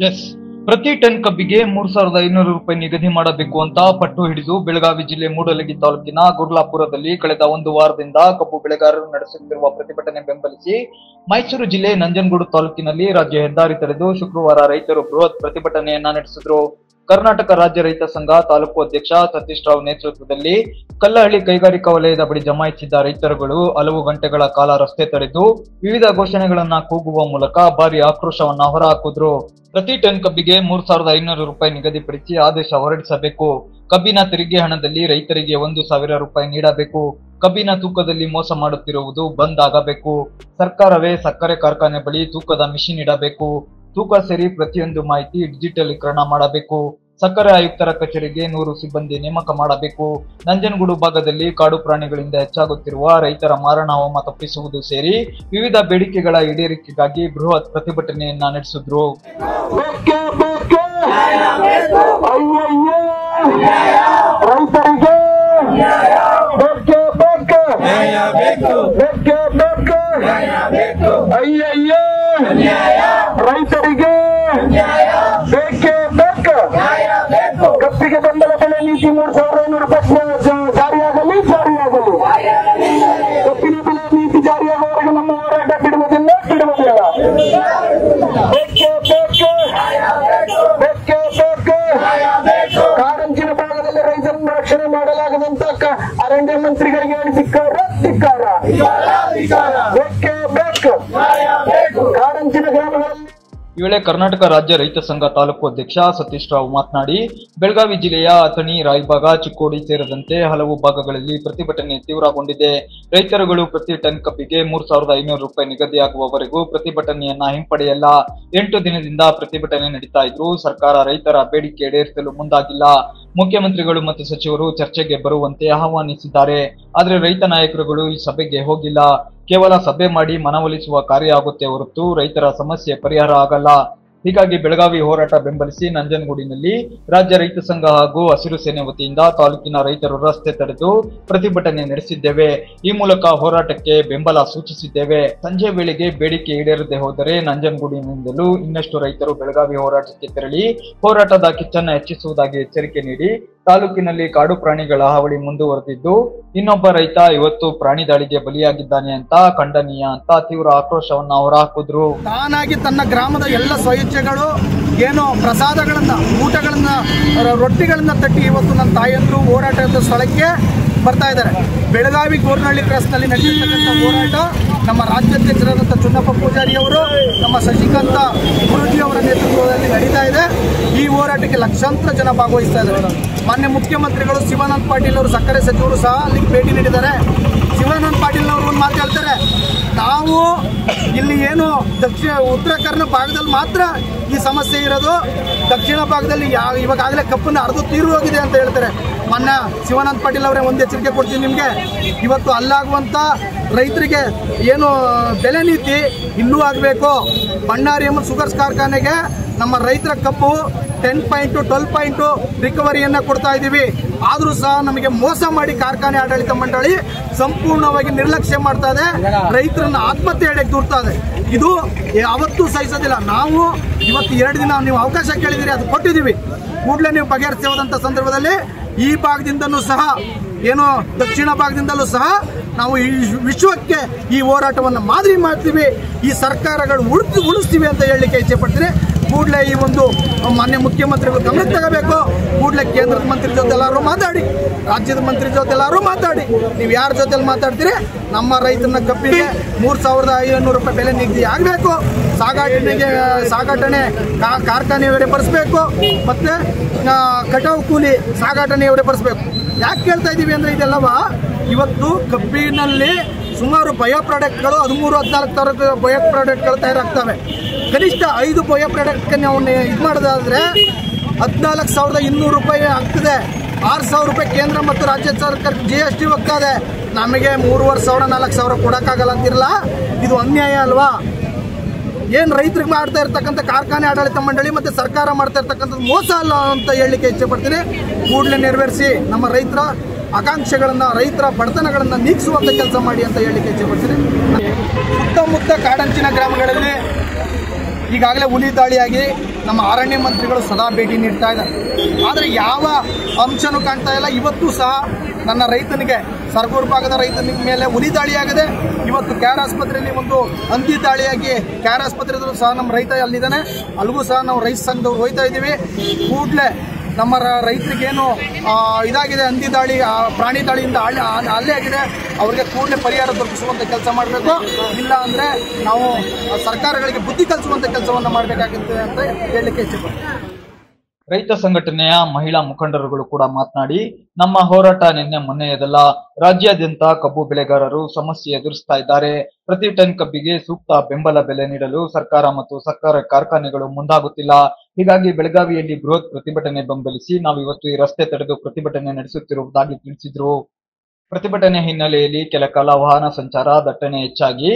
S, ಪ್ರತಿ ton ಕಬ್ಬಿಗೆ 3,500 ರೂಪಾಯಿ ನಿಗದಿ ಮಾಡಬೇಕು ಅಂತ ಪಟ್ಟು ಹಿಡಿದು ಬೆಳಗಾವಿ ಜಿಲ್ಲೆ ಮೂಡಲಗಿ ತಾಲೂಕಿನ ಗುರ್ಲಾಪುರದಲ್ಲಿ ಕಳೆದ ಒಂದು ವಾರದಿಂದ ಕಬ್ಬು ಬೆಳೆಗಾರರು ನಡೆಸುತ್ತಿರುವ ಪ್ರತಿಭಟನೆ ಬೆಂಬಲಿಸಿ ಮೈಸೂರು ಜಿಲ್ಲೆ ನಂಜನಗೂಡು ತಾಲೂಕಿನಲ್ಲಿ ರಾಜ್ಯ ಹೆದ್ದಾರಿ ತಡೆದು ಶುಕ್ರವಾರ ರೈತರು ಬೃಹತ್ ಪ್ರತಿಭಟನೆಯನ್ನ ನಡೆಸಿದರು. ಕರ್ನಾಟಕ ರಾಜ್ಯ ರೈತ ಸಂಘ ತಾಲೂಕು ಅಧ್ಯಕ್ಷ ಸತೀಶ್ ರಾವ್ ನೇತೃತ್ವದಲ್ಲಿ ಕಲ್ಲಹಳ್ಳಿ ಕೈಗಾರಿಕಾ ವಲಯದ ಬಳಿ ಜಮಾಯಿಸಿದ್ದ ರೈತರುಗಳು ಹಲವು ಗಂಟೆಗಳ ಕಾಲ ರಸ್ತೆ ತಡೆದು ವಿವಿಧ ಘೋಷಣೆಗಳನ್ನ ಕೂಗುವ ಮೂಲಕ ಭಾರಿ ಆಕ್ರೋಶವನ್ನ ಹೊರಹಾಕಿದ್ರು. ಪ್ರತಿ ಟನ್ ಕಬ್ಬಿಗೆ 3,500 ರೂಪಾಯಿ ನಿಗದಿಪಡಿಸಿ ಆದೇಶ ಹೊರಡಿಸಬೇಕು. ಕಬ್ಬಿನ ತೆರಿಗೆ ಹಣದಲ್ಲಿ ರೈತರಿಗೆ 1,000 ರೂಪಾಯಿ ನೀಡಬೇಕು. ಕಬ್ಬಿನ ತೂಕದಲ್ಲಿ ಮೋಸ ಮಾಡುತ್ತಿರುವುದು ಬಂದ್ ಆಗಬೇಕು. ಸರ್ಕಾರವೇ ಸಕ್ಕರೆ ಕಾರ್ಖಾನೆ ಬಳಿ ತೂಕದ ಮಿಷಿನ್ ಇಡಬೇಕು. ತೂಕ ಸೇರಿ ಪ್ರತಿಯೊಂದು ಮಾಹಿತಿ ಡಿಜಿಟಲೀಕರಣ ಮಾಡಬೇಕು. ಸಕ್ಕರೆ ಆಯುಕ್ತರ ಕಚೇರಿಗೆ 100 ಸಿಬ್ಬಂದಿ ನೇಮಕ ಮಾಡಬೇಕು. ನಂಜನಗೂಡು ಭಾಗದಲ್ಲಿ ಕಾಡು ಪ್ರಾಣಿಗಳಿಂದ ಹೆಚ್ಚಾಗುತ್ತಿರುವ ರೈತರ ಮಾರಣಹೋಮ ತಪ್ಪಿಸುವುದು ಸೇರಿ ವಿವಿಧ ಬೇಡಿಕೆಗಳ ಈಡೇರಿಕೆಗಾಗಿ ಬೃಹತ್ ಪ್ರತಿಭಟನೆಯನ್ನ ನಡೆಸಿದ್ರು. ರೈತರಿಗೆ ಬೇಕೇ ಬೇಕು. ಕಬ್ಬಿಗೆ ಬೆಂಬಲ ಬೆಲೆ ನೀತಿ 3,500 ರೂಪಾಯಿ ಜಾರಿಯಾಗಲಿ. ಕಬ್ಬಿನ ಬೆಲೆ ನೀತಿ ಜಾರಿಯಾಗುವವರೆಗೆ ನಮ್ಮ ಹೋರಾಟ ಬಿಡುವುದಿಲ್ಲ. ಕಾರಂಜಿನ ಭಾಗದಲ್ಲಿ ರೈತರನ್ನು ರಕ್ಷಣೆ ಮಾಡಲಾಗದಂತ ಅರಣ್ಯ ಮಂತ್ರಿಗಳಿಗೆ ಧಿಕ್ಕಾರ. ಬೇಕೇ ಬೇಕು. ಕಾರಂಜಿನ ಗ್ರಾಮಗಳಲ್ಲಿ ಈ ವೇಳೆ ಕರ್ನಾಟಕ ರಾಜ್ಯ ರೈತ ಸಂಘ ತಾಲೂಕು ಅಧ್ಯಕ್ಷ ಸತೀಶ್ ರಾವ್ ಮಾತನಾಡಿ, ಬೆಳಗಾವಿ ಜಿಲ್ಲೆಯ ಅಥಣಿ, ರಾಯಬಾಗ, ಚಿಕ್ಕೋಡಿ ಸೇರಿದಂತೆ ಹಲವು ಭಾಗಗಳಲ್ಲಿ ಪ್ರತಿಭಟನೆ ತೀವ್ರಗೊಂಡಿದೆ. ರೈತರುಗಳು ಪ್ರತಿ ಟನ್ ಕಬ್ಬಿಗೆ 3,500 ರೂಪಾಯಿ ನಿಗದಿಯಾಗುವವರೆಗೂ ಪ್ರತಿಭಟನೆಯನ್ನ ಹಿಂಪಡೆಯಲ್ಲ. 8 ದಿನದಿಂದ ಪ್ರತಿಭಟನೆ ನಡೀತಾ ಇದ್ರು. ಸರ್ಕಾರ ರೈತರ ಬೇಡಿಕೆ ಈಡೇರಿಸಲು ಮುಂದಾಗಿಲ್ಲ. ಮುಖ್ಯಮಂತ್ರಿಗಳು ಮತ್ತು ಸಚಿವರು ಚರ್ಚೆಗೆ ಬರುವಂತೆ ಆಹ್ವಾನಿಸಿದ್ದಾರೆ. ಆದರೆ ರೈತ ನಾಯಕರುಗಳು ಈ ಸಭೆಗೆ ಹೋಗಿಲ್ಲ. ಕೇವಲ ಸಭೆ ಮಾಡಿ ಮನವೊಲಿಸುವ ಕಾರ್ಯ ಆಗುತ್ತೆ ಹೊರತು ರೈತರ ಸಮಸ್ಯೆ ಪರಿಹಾರ ಆಗಲ್ಲ. ಹೀಗಾಗಿ ಬೆಳಗಾವಿ ಹೋರಾಟ ಬೆಂಬಲಿಸಿ ನಂಜನಗೂಡಿನಲ್ಲಿ ರಾಜ್ಯ ರೈತ ಸಂಘ ಹಾಗೂ ಹಸಿರು ಸೇನೆ ವತಿಯಿಂದ ತಾಲೂಕಿನ ರೈತರು ರಸ್ತೆ ತಡೆದು ಪ್ರತಿಭಟನೆ ನಡೆಸಿದ್ದೇವೆ. ಈ ಮೂಲಕ ಹೋರಾಟಕ್ಕೆ ಬೆಂಬಲ ಸೂಚಿಸಿದ್ದೇವೆ. ಸಂಜೆ ವೇಳೆಗೆ ಬೇಡಿಕೆ ಈಡೇರದೆ ಹೋದರೆ ನಂಜನಗೂಡಿನಿಂದಲೂ ಇನ್ನಷ್ಟು ರೈತರು ಬೆಳಗಾವಿ ಹೋರಾಟಕ್ಕೆ ತೆರಳಿ ಹೋರಾಟದ ಕಿಚ್ಚನ್ನು ಹೆಚ್ಚಿಸುವುದಾಗಿ ಎಚ್ಚರಿಕೆ ನೀಡಿ, ತಾಲೂಕಿನಲ್ಲಿ ಕಾಡು ಪ್ರಾಣಿಗಳ ಹಾವಳಿ ಮುಂದುವರೆದಿದ್ದು ಇನ್ನೊಬ್ಬ ರೈತ ಇವತ್ತು ಪ್ರಾಣಿ ದಾಳಿಗೆ ಬಲಿಯಾಗಿದ್ದಾನೆ ಅಂತ ಖಂಡನೀಯ ಅಂತ ತೀವ್ರ ಆಕ್ರೋಶವನ್ನ ಹೊರಹಾಕಿದ್ರು. ತಾನಾಗಿ ತನ್ನ ಗ್ರಾಮದ ಎಲ್ಲ ಸ್ವಇಚ್ಛೆಗಳು ಏನೋ ಪ್ರಸಾದಗಳನ್ನ, ಊಟಗಳನ್ನ, ರೊಟ್ಟಿಗಳನ್ನ ತಟ್ಟಿ ಇವತ್ತು ನನ್ನ ತಾಯಂದ್ರು ಹೋರಾಟದ ಸ್ಥಳಕ್ಕೆ ಬರ್ತಾ ಇದ್ದಾರೆ. ಬೆಳಗಾವಿ ಗೋರ್ನಹಳ್ಳಿ ಕ್ರಾಸ್ನಲ್ಲಿ ನಡೆದಿರ್ತಕ್ಕಂಥ ಹೋರಾಟ ನಮ್ಮ ರಾಜ್ಯಾಧ್ಯಕ್ಷರಾದಂಥ ಚುನ್ನಪ್ಪ ಪೂಜಾರಿ ಅವರು, ನಮ್ಮ ಶಶಿಕಾಂತ ಗುರೂಜಿ ಅವರ ನೇತೃತ್ವದಲ್ಲಿ ನಡೀತಾ ಇದೆ. ಈ ಹೋರಾಟಕ್ಕೆ ಲಕ್ಷಾಂತರ ಜನ ಭಾಗವಹಿಸ್ತಾ ಇದ್ದಾರೆ. ಮಾನ್ಯ ಮುಖ್ಯಮಂತ್ರಿಗಳು ಶಿವಾನಂದ ಪಾಟೀಲ್ ಅವರು, ಸಕ್ಕರೆ ಸಚಿವರು ಸಹ ಅಲ್ಲಿಗೆ ಭೇಟಿ ನೀಡಿದ್ದಾರೆ. ಶಿವಾನಂದ ಪಾಟೀಲ್ ಅವರು ಒಂದು ಮಾತು ಹೇಳ್ತಾರೆ, ನಾವು ಇಲ್ಲಿ ಏನು ಉತ್ತರ ಕರ್ನಾಟಕ ಭಾಗದಲ್ಲಿ ಮಾತ್ರ ಈ ಸಮಸ್ಯೆ ಇರೋದು, ದಕ್ಷಿಣ ಭಾಗದಲ್ಲಿ ಇವಾಗಲೇ ಕಪ್ಪನ್ನು ಅರ್ಧ ತೀರು ಹೋಗಿದೆ ಅಂತ ಹೇಳ್ತಾರೆ. ಮಾನ್ಯ ಶಿವಾನಂದ ಪಾಟೀಲ್ ಅವರೇ ಒಂದು ಎಚ್ಚರಿಕೆ ಕೊಡ್ತೀನಿ ನಿಮಗೆ, ಇವತ್ತು ಅಲ್ಲಾಗುವಂಥ ರೈತರಿಗೆ ಏನು ಬೆಲೆ ನೀತಿ ಇಲ್ಲೂ ಆಗಬೇಕು. ಬಣ್ಣಾರಿ ಎಂಬ ಶುಗರ್ಸ್ ಕಾರ್ಖಾನೆಗೆ ನಮ್ಮ ರೈತರ ಕಬ್ಬು 10.12 ರಿಕವರಿಯನ್ನು ಕೊಡ್ತಾ ಇದ್ದೀವಿ. ಆದರೂ ಸಹ ನಮಗೆ ಮೋಸ ಮಾಡಿ ಕಾರ್ಖಾನೆ ಆಡಳಿತ ಮಂಡಳಿ ಸಂಪೂರ್ಣವಾಗಿ ನಿರ್ಲಕ್ಷ್ಯ ಮಾಡ್ತಾ ಇದೆ. ರೈತರನ್ನ ಆತ್ಮಹತ್ಯೆ ಎಡೆಗೆ ದೂರ್ತಾ ಇದೆ. ಇದು ಯಾವತ್ತೂ ಸಹಿಸೋದಿಲ್ಲ. ನಾವು ಇವತ್ತು 2 ದಿನ ನೀವು ಅವಕಾಶ ಕೇಳಿದಿರಿ, ಅದು ಕೊಟ್ಟಿದ್ದೀವಿ. ಕೂಡಲೇ ನೀವು ಬಗೆಹರಿಸೋದಂಥ ಸಂದರ್ಭದಲ್ಲಿ ಈ ಭಾಗದಿಂದಲೂ ಸಹ ಏನು ದಕ್ಷಿಣ ಭಾಗದಿಂದಲೂ ಸಹ ನಾವು ಈ ವಿಶ್ವಕ್ಕೆ ಈ ಹೋರಾಟವನ್ನು ಮಾದರಿ ಮಾಡ್ತೀವಿ. ಈ ಸರ್ಕಾರಗಳು ಉಳಿಸ್ತೀವಿ ಅಂತ ಹೇಳಲಿಕ್ಕೆ ಇಚ್ಛೆ ಪಡ್ತೀನಿ. ಕೂಡಲೇ ಈ ಒಂದು ಮಾನ್ಯ ಮುಖ್ಯಮಂತ್ರಿಗಳು ಗಮನಕ್ಕೆ ತಗೋಬೇಕು. ಕೂಡಲೇ ಕೇಂದ್ರದ ಮಂತ್ರಿ ಜೊತೆ ಎಲ್ಲರೂ ಮಾತಾಡಿ, ರಾಜ್ಯದ ಮಂತ್ರಿ ಜೊತೆ ಎಲ್ಲರೂ ಮಾತಾಡಿ. ನೀವು ಯಾರ ಜೊತೆಲಿ ಮಾತಾಡ್ತೀರಿ, ನಮ್ಮ ರೈತನ ಕಬ್ಬಿಗೆ 3,500 ರೂಪಾಯಿ ಬೆಲೆ ನಿಗದಿ ಆಗಬೇಕು. ಸಾಗಾಟನೆ ಕಾರ್ಖಾನೆಯವರೇ ಭರಿಸಬೇಕು, ಮತ್ತು ಕಟಾವು ಕೂಲಿ ಸಾಗಾಟನೆಯವರೇ ಭರಿಸಬೇಕು. ಯಾಕೆ ಕೇಳ್ತಾ ಇದ್ದೀವಿ ಅಂದರೆ, ಇದೆಲ್ಲವ ಇವತ್ತು ಕಬ್ಬಿನಲ್ಲಿ ಸುಮಾರು ಬಯೋ ಪ್ರಾಡಕ್ಟ್ಗಳು 13-14 ಥರದ ಬಯೋ ಪ್ರಾಡಕ್ಟ್ಗಳು ತಯಾರಾಗ್ತವೆ. ಕನಿಷ್ಠ 5 ಬಯೋ ಪ್ರಾಡಕ್ಟ್ಗೆ ನಾವು ಇದು ಮಾಡೋದಾದರೆ 14,200 ರೂಪಾಯಿ ಆಗ್ತದೆ. 6,000 ರೂಪಾಯಿ ಕೇಂದ್ರ ಮತ್ತು ರಾಜ್ಯ ಸರ್ಕಾರ GST ಹೋಗ್ತಾ ಇದೆ. ನಮಗೆ 3,500-4,000 ಕೊಡೋಕ್ಕಾಗಲ್ಲ ಅಂತಿರಲ್ಲ, ಇದು ಅನ್ಯಾಯ ಅಲ್ವಾ? ಏನು ರೈತರಿಗೆ ಮಾಡ್ತಾ ಇರ್ತಕ್ಕಂಥ ಕಾರ್ಖಾನೆ ಆಡಳಿತ ಮಂಡಳಿ ಮತ್ತು ಸರ್ಕಾರ ಮಾಡ್ತಾ ಇರ್ತಕ್ಕಂಥದ್ದು ಮೋಸ ಅಲ್ಲ ಅಂತ ಹೇಳಲಿಕ್ಕೆ ಇಚ್ಛೆ ಪಡ್ತೀನಿ. ಕೂಡಲೇ ನೆರವೇರಿಸಿ ನಮ್ಮ ರೈತರ ಆಕಾಂಕ್ಷೆಗಳನ್ನು, ರೈತರ ಬಡತನಗಳನ್ನು ನೀಗಿಸುವಂಥ ಕೆಲಸ ಮಾಡಿ ಅಂತ ಹೇಳಲಿಕ್ಕೆ ಇಚ್ಛೆ ಪಡ್ತೀನಿ. ಸುತ್ತಮುತ್ತ ಕಾಡಂಚಿನ ಗ್ರಾಮಗಳಲ್ಲಿ ಈಗಾಗಲೇ ಹುಲಿ ದಾಳಿಯಾಗಿ ನಮ್ಮ ಅರಣ್ಯ ಮಂತ್ರಿಗಳು ಸದಾ ಭೇಟಿ ನೀಡ್ತಾ ಇದ್ದಾರೆ. ಆದರೆ ಯಾವ ಅಂಶನೂ ಕಾಣ್ತಾ ಇಲ್ಲ. ಇವತ್ತು ಸಹ ನನ್ನ ರೈತನಿಗೆ ಸರಗೂರು ಭಾಗದ ರೈತನ ಮೇಲೆ ಹುಲಿ ದಾಳಿಯಾಗಿದೆ. ಇವತ್ತು ಕ್ಯಾರ್ ಆಸ್ಪತ್ರೆಯಲ್ಲಿ ಒಂದು ಹಂದಿ ದಾಳಿಯಾಗಿ ಕ್ಯಾರ್ ಆಸ್ಪತ್ರೆಯಲ್ಲೂ ಸಹ ನಮ್ಮ ರೈತ ಅಲ್ಲಿದ್ದಾನೆ. ಅಲ್ಲಿಗೂ ಸಹ ನಾವು ರೈತ ಸಂಘದವ್ರು ಹೋಗ್ತಾ ಇದ್ದೀವಿ. ಕೂಡಲೇ ನಮ್ಮ ರೈತರಿಗೇನು ಇದಾಗಿದೆ, ಹಂದಿ ದಾಳಿ, ಪ್ರಾಣಿ ದಾಳಿಯಿಂದ ಹಲ್ಲೆ ಆಗಿದೆ, ಅವರಿಗೆ ಕೂಡಲೇ ಪರಿಹಾರ ದೊರಕಿಸುವಂಥ ಕೆಲಸ ಮಾಡಬೇಕು. ಇಲ್ಲ ಅಂದರೆ ನಾವು ಸರ್ಕಾರಗಳಿಗೆ ಬುದ್ಧಿ ಕಲಿಸುವಂಥ ಕೆಲಸವನ್ನು ಮಾಡಬೇಕಾಗುತ್ತೆ ಅಂತ ಹೇಳಲಿಕ್ಕೆ ಇಚ್ಛೆಪಡ್ತೀನಿ. ರೈತ ಸಂಘಟನೆಯ ಮಹಿಳಾ ಮುಖಂಡರುಗಳು ಕೂಡ ಮಾತನಾಡಿ, ನಮ್ಮ ಹೋರಾಟ ನಿನ್ನೆ ಮೊನ್ನೆಯದಲ್ಲ. ರಾಜ್ಯಾದ್ಯಂತ ಕಬ್ಬು ಬೆಳೆಗಾರರು ಸಮಸ್ಯೆ ಎದುರಿಸ್ತಾ ಇದ್ದಾರೆ. ಪ್ರತಿ ಟನ್ ಕಬ್ಬಿಗೆ ಸೂಕ್ತ ಬೆಂಬಲ ಬೆಲೆ ನೀಡಲು ಸರ್ಕಾರ ಮತ್ತು ಸಕ್ಕರೆ ಕಾರ್ಖಾನೆಗಳು ಮುಂದಾಗುತ್ತಿಲ್ಲ. ಹೀಗಾಗಿ ಬೆಳಗಾವಿಯಲ್ಲಿ ಬೃಹತ್ ಪ್ರತಿಭಟನೆ ಬೆಂಬಲಿಸಿ ನಾವಿವತ್ತು ಈ ರಸ್ತೆ ತಡೆದು ಪ್ರತಿಭಟನೆ ನಡೆಸುತ್ತಿರುವುದಾಗಿ ತಿಳಿಸಿದ್ರು. ಪ್ರತಿಭಟನೆ ಹಿನ್ನೆಲೆಯಲ್ಲಿ ಕೆಲ ಕಾಲ ವಾಹನ ಸಂಚಾರ ದಟ್ಟಣೆ ಹೆಚ್ಚಾಗಿ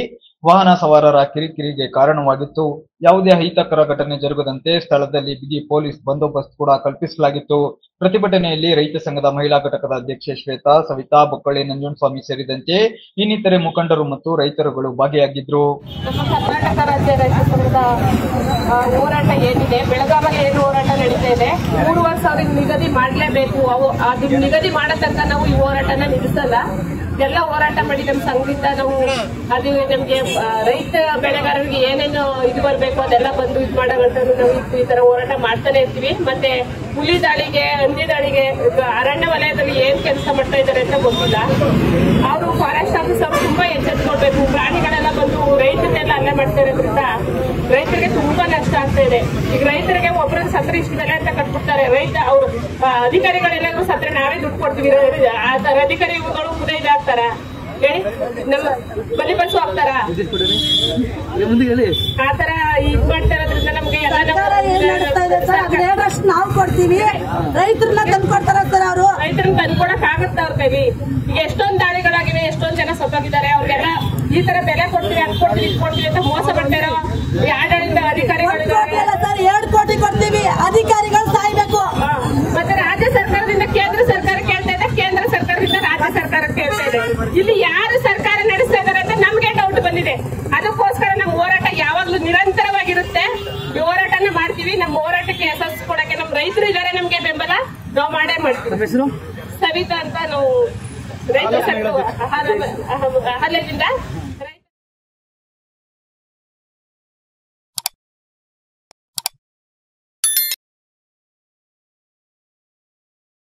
ವಾಹನ ಸವಾರರ ಕಿರಿಕಿರಿಗೆ ಕಾರಣವಾಗಿತ್ತು. ಯಾವುದೇ ಅಹಿತಕರ ಘಟನೆ ಜರುಗದಂತೆ ಸ್ಥಳದಲ್ಲಿ ಬಿಗಿ ಪೊಲೀಸ್ ಬಂದೋಬಸ್ತ್ ಕೂಡ ಕಲ್ಪಿಸಲಾಗಿತ್ತು. ಪ್ರತಿಭಟನೆಯಲ್ಲಿ ರೈತ ಸಂಘದ ಮಹಿಳಾ ಘಟಕದ ಅಧ್ಯಕ್ಷೆ ಶ್ವೇತಾ, ಸವಿತಾ, ಬೊಕ್ಕಳ್ಳಿ ನಂಜುಂಡಸ್ವಾಮಿ ಸೇರಿದಂತೆ ಇನ್ನಿತರೆ ಮುಖಂಡರು ಮತ್ತು ರೈತರುಗಳು ಭಾಗಿಯಾಗಿದ್ರು. ನಮ್ಮ ಕರ್ನಾಟಕ ರಾಜ್ಯ ರೈತ ಸಂಘದ ಹೋರಾಟ ಏನಿದೆ, ಬೆಳಗಾವಿಯಲ್ಲಿ ಏನು ಹೋರಾಟ ನಡೀತಾ ಇದೆ, 3,000 ನಿಗದಿ ಮಾಡಲೇಬೇಕು. ಅದು ನಿಗದಿ ಮಾಡೋ ತನಕ ನಾವು ಈ ಹೋರಾಟನ ನಿಲ್ಲಿಸಲ್ಲ. ಎಲ್ಲ ಹೋರಾಟ ಮಾಡಿ ನಮ್ಮ ಸಂಘದಿಂದ ನಾವು ಅದು ನಮ್ಗೆ ರೈತ ಬೆಳೆಗಾರರಿಗೆ ಏನೇನು ಇದು ಬರಬೇಕು ಅದೆಲ್ಲ ಬಂದು ಇದು ಮಾಡೋಂತ ನಾವು ಈ ತರ ಹೋರಾಟ ಮಾಡ್ತಾನೆ ಇರ್ತೀವಿ. ಮತ್ತೆ ಹುಲಿ ದಾಳಿಗೆ, ಹಂದಿ ದಾಳಿಗೆ ಅರಣ್ಯ ವಲಯದಲ್ಲಿ ಏನ್ ಕೆಲಸ ಮಾಡ್ತಾ ಇದ್ದಾರೆ ಅಂತ ಗೊತ್ತಿಲ್ಲ. ಅವರು ಫಾರೆಸ್ಟ್ ಆಫೀಸರ್ ತುಂಬಾ ಎಚ್ಚೆತ್ಕೊಳ್ಬೇಕು. ಪ್ರಾಣಿಗಳೆಲ್ಲ ಬಂದು ರೈತರನ್ನೆಲ್ಲ ಹಲ್ಲೆ ಮಾಡ್ತಾ ಇರೋದ್ರಿಂದ ರೈತರಿಗೆ ತುಂಬಾ ನಷ್ಟ ಆಗ್ತಾ ಇದೆ. ಈಗ ರೈತರಿಗೆ ಒಬ್ಬರಿಗೆ ಸತ್ರೆ ಇಷ್ಟು ಬೆಲೆ ಅಂತ ಕಟ್ಬಿಡ್ತಾರೆ. ರೈತ ಅವರು ಅಧಿಕಾರಿಗಳೆಲ್ಲರೂ ಸತ್ರೆ ನಾವೇ ದುಡ್ಡು ಕೊಡ್ತೀವಿ. ಆ ತರ ಅಧಿಕಾರಿಗಳು ಕೂಡ ಇದಾಗ್ತಾರ ಹೇಳಿ, ನಮ್ಮ ಬಲಿಪಶು ಆಗ್ತಾರ. ಆ ತರ ಇದ್ ಮಾಡ್ತಾ ಇರೋದ್ರಿಂದ ನಮ್ಗೆ ನಾವು ಕೊಡ್ತೀವಿ, ರೈತರನ್ನ ತಂದ್ಕೊಡ್ತಾರ ಸರ್. ಅವರು ರೈತರನ್ನ ತಂದ್ಕೊಡಕ್ ಆಗತ್ತ ಅವ್ರ ಕೈಲಿ. ಈಗ ಎಷ್ಟೊಂದ್ ದಾಳಿಗಳಾಗಿವೆ, ಎಷ್ಟೊಂದ್ ಜನ ಸತ್ತೋಗಿದ್ದಾರೆ. ಅವ್ರಿಗೆಲ್ಲ ಈ ತರ ಬೆಲೆ ಕೊಡ್ತೀವಿ, ಅದ್ ಕೊಡ್ತೀವಿ, ಇದ್ ಕೊಡ್ತೀವಿ ಅಂತ ಮೋಸ ಮಾಡ್ತಾರೋ ಆಡಳಿತ ಅಧಿಕಾರಿಗಳಿದ್ದಾರೆ. 2 ಕೋಟಿ ಕೊಡ್ತೀವಿ, ಅಧಿಕಾರಿಗಳು ಸಾಯ್ಬೇಕು. ಮತ್ತೆ ರಾಜ್ಯ ಸರ್ಕಾರದಿಂದ ಕೇಂದ್ರ ಸರ್ಕಾರ ಕೇಳ್ತಾ ಇದೆ, ಕೇಂದ್ರ ಸರ್ಕಾರದಿಂದ ರಾಜ್ಯ ಸರ್ಕಾರ ಕೇಳ್ತಾ ಇದೆ. ಇಲ್ಲಿ ಯಾರು ಸರ್ಕಾರ ನಡೆಸ್ತಾ ಇದಾರೆ ಅಂತ ನಮ್ಗೆ ಡೌಟ್ ಬಂದಿದೆ. ಅದಕ್ಕೋಸ್ಕರ ನಮ್ಮ ಹೋರಾಟ ಯಾವಾಗ್ಲೂ ನಿರಂತರವಾಗಿರುತ್ತೆ. ಈ ಹೋರಾಟನ ಮಾಡ್ತೀವಿ. ನಮ್ಮ ಹೋರಾಟಕ್ಕೆ ಯಶಸ್ಸು ಕೊಡಕ್ಕೆ ನಮ್ಮ ರೈತರು ಇದಾರೆ, ನಮ್ಗೆ ಬೆಂಬಲ ನಾವು ಮಾಡೇ ಮಾಡ್ತೀವಿ. ಸವಿತಾ ಅಂತ ನಾವು ರೈತ ಸಂಘ ಹಲ್ಲೆದಿಂದ